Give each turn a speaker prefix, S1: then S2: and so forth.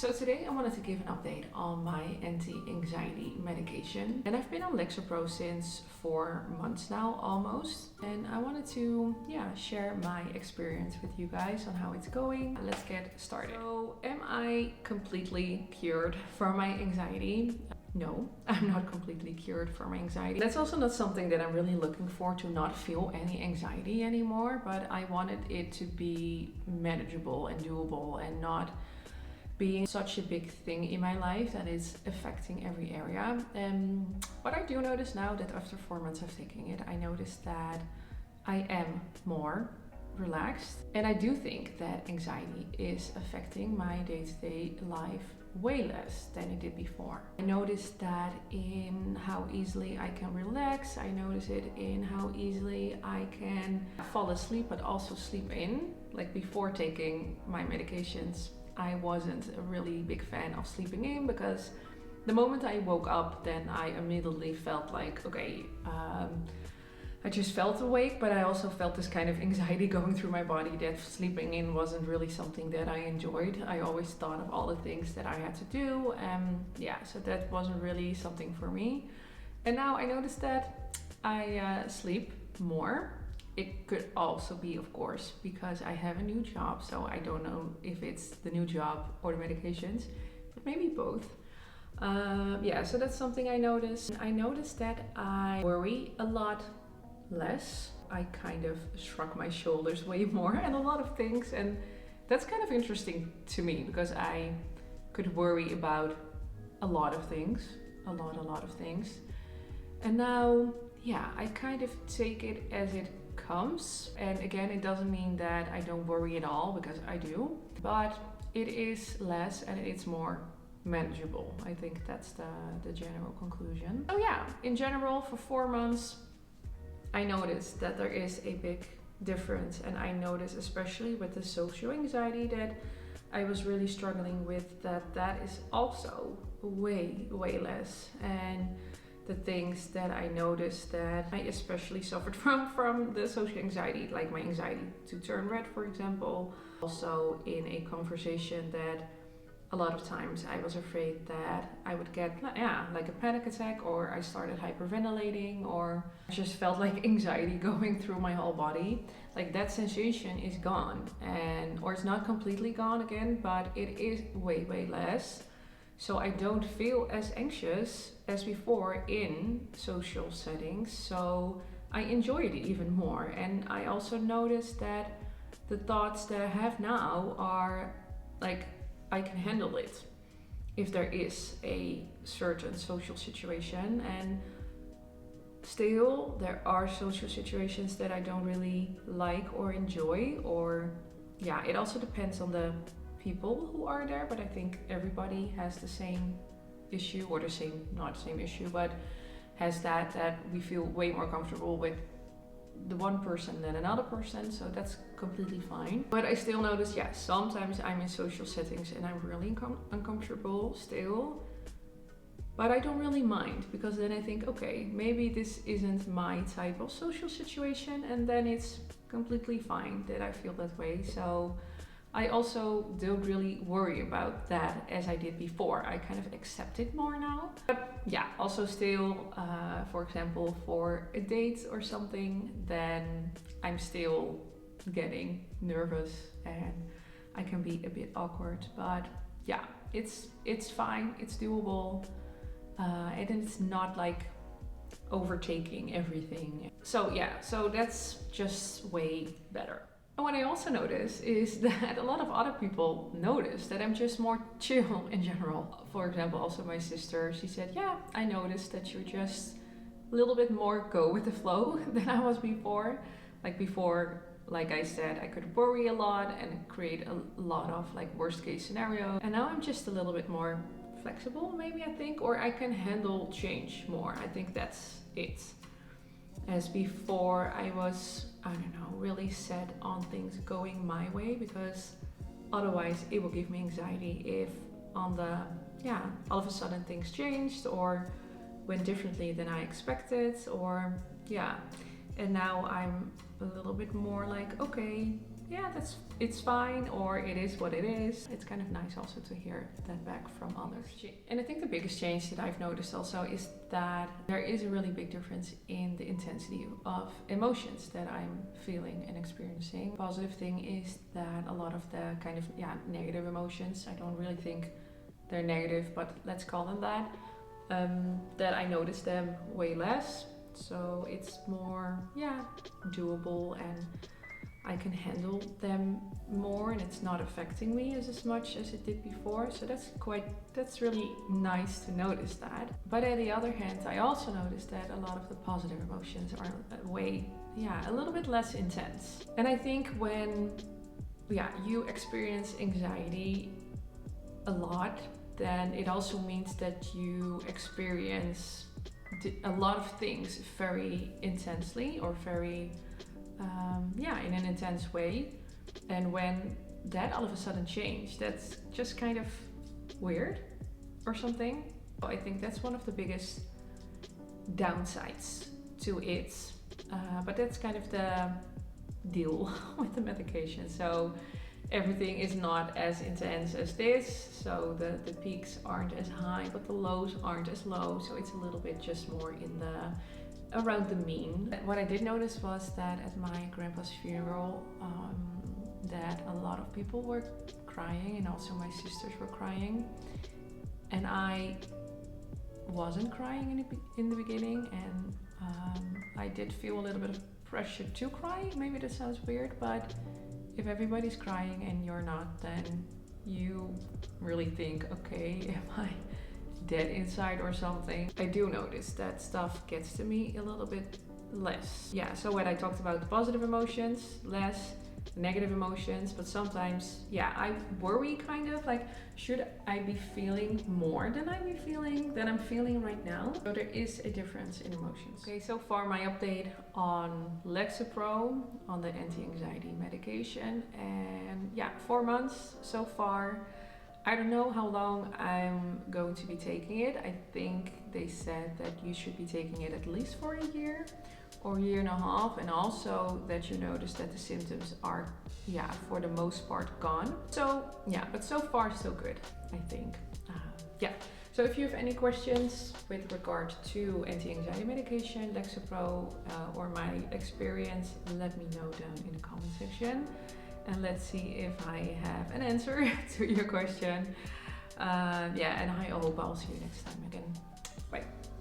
S1: So today I wanted to give an update on my anti-anxiety medication. And I've been on Lexapro since 4 months now, almost. And I wanted to, share my experience with you guys on how it's going. Let's get started. So, am I completely cured from my anxiety? No, I'm not completely cured from anxiety. That's also not something that I'm really looking for, to not feel any anxiety anymore, but I wanted it to be manageable and doable and not being such a big thing in my life that is affecting every area. But I do notice now that after 4 months of taking it, I noticed that I am more relaxed. And I do think that anxiety is affecting my day-to-day life way less than it did before. I noticed that in how easily I can relax. I notice it in how easily I can fall asleep, but also sleep in. Like before taking my medications, I wasn't a really big fan of sleeping in, because the moment I woke up, then I immediately felt like, okay, I just felt awake, but I also felt this kind of anxiety going through my body that sleeping in wasn't really something that I enjoyed. I always thought of all the things that I had to do. So that wasn't really something for me. And now I noticed that I sleep more. It could also be, of course, because I have a new job. So I don't know if it's the new job or the medications, but maybe both. So that's something I noticed. I noticed that I worry a lot less. I kind of shrug my shoulders way more and a lot of things, and that's kind of interesting to me, because I could worry about a lot of things, a lot of things, and now I kind of take it as it comes. And again, it doesn't mean that I don't worry at all, because I do, but it is less and it's more manageable. I think that's the general conclusion. So in general, for 4 months I noticed that there is a big difference, and I noticed especially with the social anxiety that I was really struggling with, that is also way less. And the things that I noticed that I especially suffered from the social anxiety, like my anxiety to turn red, for example. Also in a conversation, that a lot of times I was afraid that I would get like a panic attack, or I started hyperventilating, or I just felt like anxiety going through my whole body. Like that sensation is gone, or it's not completely gone again, but it is way less. So I don't feel as anxious as before in social settings. So I enjoy it even more. And I also noticed that the thoughts that I have now are like, I can handle it if there is a certain social situation. And still, there are social situations that I don't really like or enjoy, or it also depends on the people who are there. But I think everybody has the same issue, or not the same issue, but has that we feel way more comfortable with the one person than another person, so that's completely fine. But I still notice, sometimes I'm in social settings and I'm really uncomfortable still, but I don't really mind, because then I think, okay, maybe this isn't my type of social situation, and then it's completely fine that I feel that way. So I also don't really worry about that as I did before. I kind of accept it more now. But also still, for example, for a date or something, then I'm still getting nervous and I can be a bit awkward. But it's fine, it's doable, and it's not like overtaking everything. So that's just way better. And what I also notice is that a lot of other people notice that I'm just more chill in general. For example, also my sister, she said, I noticed that you're just a little bit more go with the flow than I was before. Like before, like I said, I could worry a lot and create a lot of like worst case scenarios. And now I'm just a little bit more flexible, maybe, I think, or I can handle change more. I think that's it. As before, I was, really set on things going my way, because otherwise it will give me anxiety if all of a sudden things changed or went differently than I expected, and now I'm a little bit more like, okay, yeah, it's fine, or it is what it is. It's kind of nice also to hear that back from others. And I think the biggest change that I've noticed also is that there is a really big difference in the intensity of emotions that I'm feeling and experiencing. Positive thing is that a lot of the kind of negative emotions, I don't really think they're negative, but let's call them that, that I notice them way less. So it's more doable, and I can handle them more, and it's not affecting me as much as it did before. So that's really nice to notice that. But on the other hand, I also noticed that a lot of the positive emotions are a little bit less intense. And I think when you experience anxiety a lot, then it also means that you experience a lot of things very intensely, or very in an intense way. And when that all of a sudden changed, that's just kind of weird or something. I think that's one of the biggest downsides to it, but that's kind of the deal with the medication. So everything is not as intense as this, so the peaks aren't as high, but the lows aren't as low, so it's a little bit just more around the mean. What I did notice was that at my grandpa's funeral, that a lot of people were crying, and also my sisters were crying, and I wasn't crying in the beginning, and I did feel a little bit of pressure to cry. Maybe that sounds weird, but if everybody's crying and you're not, then you really think, okay, am I dead inside or something? I do notice that stuff gets to me a little bit less. So when I talked about the positive emotions, less negative emotions, but sometimes I worry kind of like, should I be feeling more than I'm feeling right now? So there is a difference in emotions. Okay, so far my update on Lexapro, on the anti-anxiety medication, and 4 months so far. I don't know how long I'm going to be taking it. I think they said that you should be taking it at least for a year or a year and a half, and also that you notice that the symptoms are for the most part gone. So but so far so good, I think. So if you have any questions with regard to anti-anxiety medication, Lexapro, or my experience, let me know down in the comment section, and let's see if I have an answer to your question. And I hope I'll see you next time again. Bye.